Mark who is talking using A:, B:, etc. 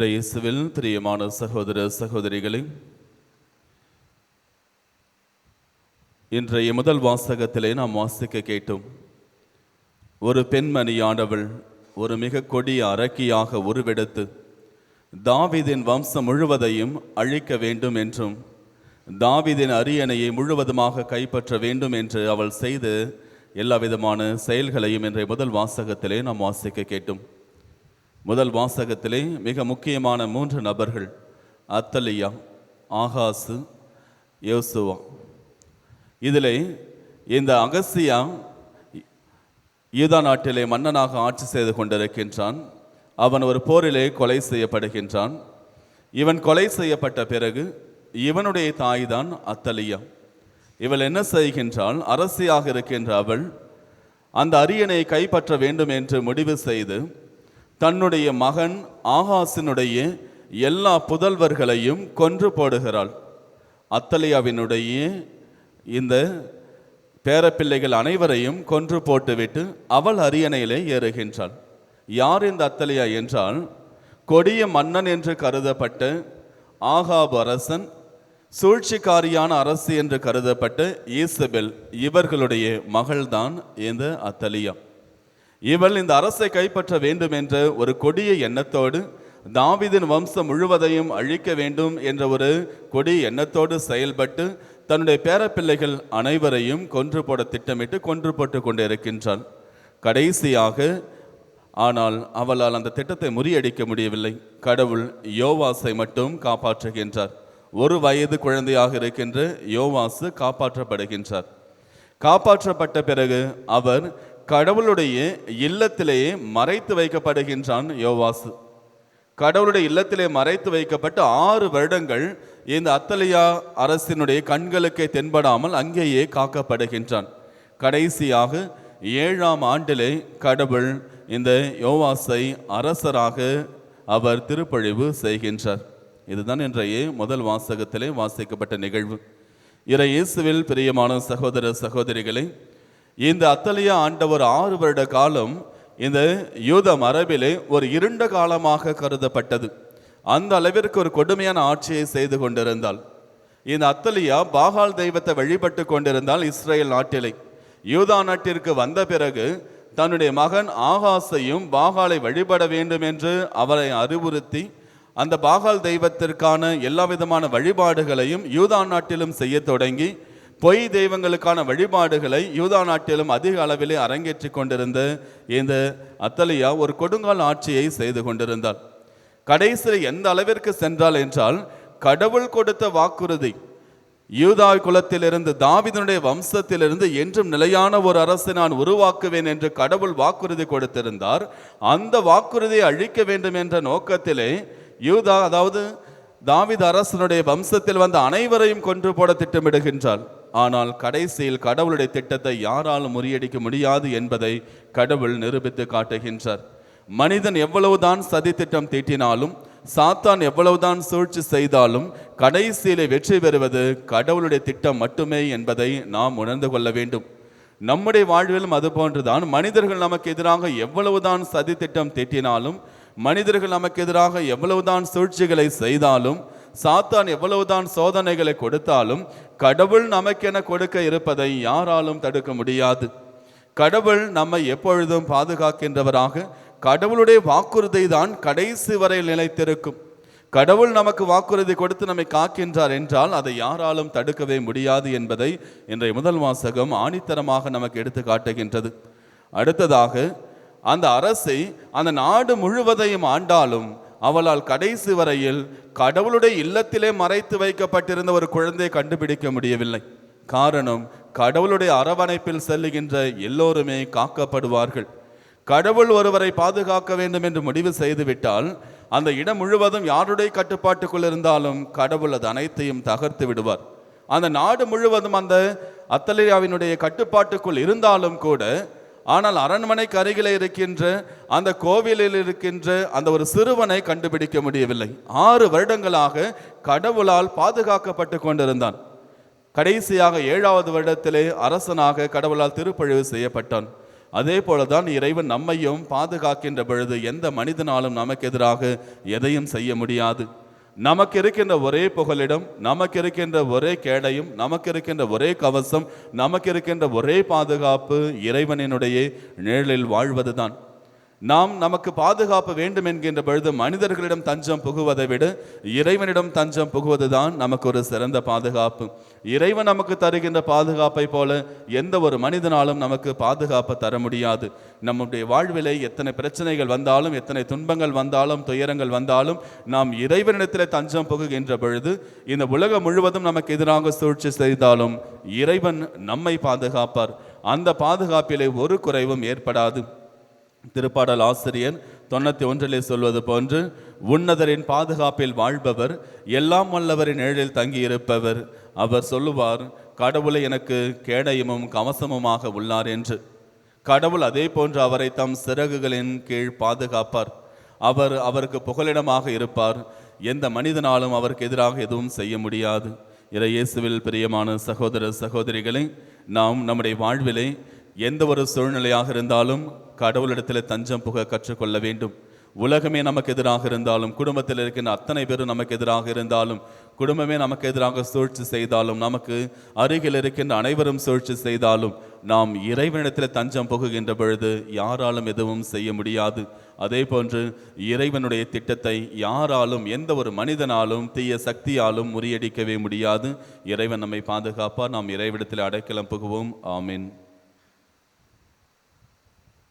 A: இயேசுவில் பிரியமான சகோதர சகோதரிகளே, இன்றைய முதல் வாசகத்திலே நாம் வாசிக்க கேட்டோம். ஒரு பெண்மணியானவள் ஒரு மிக கொடிய அரக்கியாக உருவெடுத்து தாவீதின் வம்சம் முழுவதையும் அழிக்க வேண்டும் என்றும் தாவீதின் அரியணையை முழுவதுமாக கைப்பற்ற வேண்டும் என்று அவள் செய்து எல்லா விதமான செயல்களையும் இன்றைய முதல் வாசகத்திலே நாம் வாசிக்க கேட்டோம். முதல் வாசகத்திலே மிக முக்கியமான 3 நபர்கள், அத்தலியா, ஆகாசு, யோசுவா. இதிலே இந்த அகசியா யூதா நாட்டிலே மன்னனாக ஆட்சி செய்து கொண்டிருக்கின்றான். அவன் ஒரு போரிலே கொலை செய்யப்படுகின்றான். இவன் கொலை செய்யப்பட்ட பிறகு இவனுடைய தாய்தான் அத்தலியா. இவள் என்ன செய்கின்றாள்? அரசியாக இருக்கின்ற அவள் அந்த அரியணையை கைப்பற்ற வேண்டும் என்று முடிவு செய்து தன்னுடைய மகன் ஆகாசினுடைய எல்லா புதல்வர்களையும் கொன்று போடுகிறாள். அத்தலியாவினுடைய இந்த பேரப்பிள்ளைகள் அனைவரையும் கொன்று போட்டுவிட்டு அவள் அரியணையிலே ஏறுகின்றாள். யார் இந்த அத்தலியா என்றால், கொடிய மன்னன் என்று கருதப்பட்ட ஆகாப் அரசன், சூழ்ச்சிக்காரியான அரசு என்று கருதப்பட்ட ஈசபெல், இவர்களுடைய மகள்தான் இந்த அத்தலியா. இவள் இந்த அரசை கைப்பற்ற வேண்டும் என்ற ஒரு கொடிய எண்ணத்தோடு, தாவீதின் வம்சம் முழுவதையும் அழிக்க வேண்டும் என்ற ஒரு கொடிய எண்ணத்தோடு செயல்பட்டு தன்னுடைய பேரப்பிள்ளைகள் அனைவரையும் கொன்று போட திட்டமிட்டு கொன்று போட்டு கொண்டு இருக்கின்றாள். கடைசியாக ஆனால் அவளால் அந்த திட்டத்தை முறியடிக்க முடியவில்லை. கடவுள் யோவாசை மட்டும் காப்பாற்றுகின்றார். 1 வயது குழந்தையாக இருக்கின்ற யோவாசு காப்பாற்றப்படுகின்றார். காப்பாற்றப்பட்ட பிறகு அவர் கடவுளுடைய இல்லத்திலேயே மறைத்து வைக்கப்படுகின்றான். யோவாசு கடவுளுடைய இல்லத்திலே மறைத்து வைக்கப்பட்டு 6 வருடங்கள் இந்த அத்தலியா அரசினுடைய கண்களுக்கே தென்படாமல் அங்கேயே காக்கப்படுகின்றான். கடைசியாக 7ஆம் ஆண்டிலே கடவுள் இந்த யோவாசை அரசராக அவர் திருப்பொழிவு செய்கின்றார். இதுதான் இன்றைய முதல் வாசகத்திலே வாசிக்கப்பட்ட நிகழ்வு. இயேசுவில் பிரியமான சகோதர சகோதரிகளை, இந்த அத்தலியா ஆண்ட ஒரு 6 வருட காலம் இந்த யூத மரபிலே ஒரு இருண்ட காலமாக கருதப்பட்டது. அந்த அளவிற்கு ஒரு கொடுமையான ஆட்சியை செய்து கொண்டிருந்தாள். இந்த அத்தலியா பாகால் தெய்வத்தை வழிபட்டு கொண்டிருந்தால் இஸ்ரேல் நாட்டிலே. யூதா நாட்டிற்கு வந்த பிறகு தன்னுடைய மகன் ஆகாசையும் பாகாலை வழிபட வேண்டும் என்று அவரை அறிவுறுத்தி அந்த பாகால் தெய்வத்திற்கான எல்லா விதமான வழிபாடுகளையும் யூதா நாட்டிலும் செய்ய தொடங்கி பொய் தெய்வங்களுக்கான வழிபாடுகளை யூதா நாட்டிலும் அதிக அளவிலே அரங்கேற்றி கொண்டிருந்த இந்த அத்தலியா ஒரு கொடுங்கால் ஆட்சியை செய்து கொண்டிருந்தாள். கடைசியில் எந்த அளவிற்கு சென்றாள் என்றால், கடவுள் கொடுத்த வாக்குறுதி, யூதா குலத்திலிருந்து தாவீதினுடைய வம்சத்திலிருந்து என்றும் நிலையான ஒரு அரசை நான் உருவாக்குவேன் என்று கடவுள் வாக்குறுதி கொடுத்திருந்தார். அந்த வாக்குறுதியை அழிக்க வேண்டும் என்ற நோக்கத்திலே யூதா, அதாவது தாவீது அரசனுடைய வம்சத்தில் வந்த அனைவரையும் கொன்று போட திட்டமிடுகின்றாள். ஆனால் கடைசியில் கடவுளுடைய திட்டத்தை யாராலும் முறியடிக்க முடியாது என்பதை கடவுள் நிரூபித்து காட்டுகின்றார். மனிதன் எவ்வளவுதான் சதி திட்டம் தீட்டினாலும், சாத்தான் எவ்வளவுதான் சூழ்ச்சி செய்தாலும் கடைசியிலே வெற்றி பெறுவது கடவுளுடைய திட்டம் மட்டுமே என்பதை நாம் உணர்ந்து கொள்ள வேண்டும். நம்முடைய வாழ்விலும் அது போன்றுதான். மனிதர்கள் நமக்கு எதிராக எவ்வளவுதான் சதி திட்டம் தீட்டினாலும், மனிதர்கள் நமக்கு எதிராக எவ்வளவுதான் சூழ்ச்சிகளை செய்தாலும், சாத்தான் எவ்வளவுதான் சோதனைகளை கொடுத்தாலும், கடவுள் நமக்கென கொடுக்க இருப்பதை யாராலும் தடுக்க முடியாது. கடவுள் நம்மை எப்பொழுதும் பாதுகாக்கின்றவராக, கடவுளுடைய வாக்குறுதி தான் கடைசி வரை நிலைத்திருக்கும். கடவுள் நமக்கு வாக்குறுதி கொடுத்து நம்மை காக்கின்றார் என்றால் அதை யாராலும் தடுக்கவே முடியாது என்பதை இன்றைய முதல் வாசகம் ஆணித்தரமாக நமக்கு எடுத்து காட்டுகின்றது. அடுத்ததாக, அந்த அரசை அந்த நாடு முழுவதையும் ஆண்டாலும் அவளால் கடைசி வரையில் கடவுளுடைய இல்லத்திலே மறைத்து வைக்கப்பட்டிருந்த ஒரு குழந்தையை கண்டுபிடிக்க முடியவில்லை. காரணம், கடவுளுடைய அரவணைப்பில் செல்லுகின்ற எல்லோருமே காக்கப்படுவார்கள். கடவுள் ஒருவரை பாதுகாக்க வேண்டும் என்று முடிவு செய்துவிட்டால் அந்த இடம் முழுவதும் யாருடைய கட்டுப்பாட்டுக்குள் இருந்தாலும் கடவுள் அது அனைத்தையும் தகர்த்து விடுவார். அந்த நாடு முழுவதும் அந்த அத்தலியாவினுடைய கட்டுப்பாட்டுக்குள் இருந்தாலும் கூட, ஆனால் அரண்மனைக்கு அருகிலே இருக்கின்ற அந்த கோவிலில் இருக்கின்ற அந்த ஒரு சிறுவனை கண்டுபிடிக்க முடியவில்லை. 6 வருடங்களாக கடவுளால் பாதுகாக்கப்பட்டு கொண்டிருந்தான். கடைசியாக 7வது வருடத்திலே அரசனாக கடவுளால் திருப்பழிவு செய்யப்பட்டான். அதே போலதான் இறைவன் நம்மையும் பாதுகாக்கின்ற பொழுது எந்த மனிதனாலும் நமக்கு எதிராக எதையும் செய்ய முடியாது. நமக்கு இருக்கின்ற ஒரே புகலிடம், நமக்கு இருக்கின்ற ஒரே கேடயம், நமக்கு இருக்கின்ற ஒரே கவசம், நமக்கு இருக்கின்ற ஒரே பாதுகாப்பு இறைவனினுடைய நிழலில் வாழ்வதுதான். நாம் நமக்கு பாதுகாப்பு வேண்டும் என்கின்ற பொழுது மனிதர்களிடம் தஞ்சம் புகுவதை விட இறைவனிடம் தஞ்சம் புகுவதுதான் நமக்கு ஒரு சிறந்த பாதுகாப்பு. இறைவன் நமக்கு தருகின்ற பாதுகாப்பை போல எந்த ஒரு மனிதனாலும் நமக்கு பாதுகாப்பு தர முடியாது. நம்முடைய வாழ்விலே எத்தனை பிரச்சனைகள் வந்தாலும், எத்தனை துன்பங்கள் வந்தாலும், துயரங்கள் வந்தாலும், நாம் இறைவனிடத்தில் தஞ்சம் புகுகின்ற பொழுது இந்த உலகம் முழுவதும் நமக்கு எதிராக சூழ்ச்சி செய்தாலும் இறைவன் நம்மை பாதுகாப்பார். அந்த பாதுகாப்பிலே ஒரு குறைவும் ஏற்படாது. திருப்பாடல் ஆசிரியர் 91 சொல்வது போன்று, உன்னதரின் பாதுகாப்பில் வாழ்பவர், எல்லாம் வல்லவரின் நிழலில் தங்கியிருப்பவர், அவர் சொல்லுவார், கடவுளை எனக்கு கேடயமும் கவசமுமாக உள்ளார் என்று. கடவுள் அதே போன்று அவரை தம் சிறகுகளின் கீழ் பாதுகாப்பார். அவருக்கு புகலிடமாக இருப்பார். எந்த மனிதனாலும் அவருக்கு எதிராக எதுவும் செய்ய முடியாது. இயேசுவில் பிரியமான சகோதர சகோதரிகளை, நாம் நம்முடைய வாழ்விலே எந்த ஒரு சூழ்நிலையாக இருந்தாலும் கடவுளிடத்தில் தஞ்சம் புக கற்றுக்கொள்ள வேண்டும். உலகமே நமக்கு எதிராக இருந்தாலும், குடும்பத்தில் இருக்கின்ற அத்தனை பேரும் நமக்கு எதிராக இருந்தாலும், குடும்பமே நமக்கு எதிராக சூழ்ச்சி செய்தாலும், நமக்கு அருகில் இருக்கின்ற அனைவரும் சூழ்ச்சி செய்தாலும், நாம் இறைவனிடத்தில் தஞ்சம் புகுகின்ற பொழுது யாராலும் எதுவும் செய்ய முடியாது. அதே போன்று இறைவனுடைய திட்டத்தை யாராலும், எந்த ஒரு மனிதனாலும், தீய சக்தியாலும் முறியடிக்கவே முடியாது. இறைவன் நம்மை பாதுகாப்பார். நாம் இறைவனிடத்தில் அடைக்கலம் புகுவோம். ஆமீன்.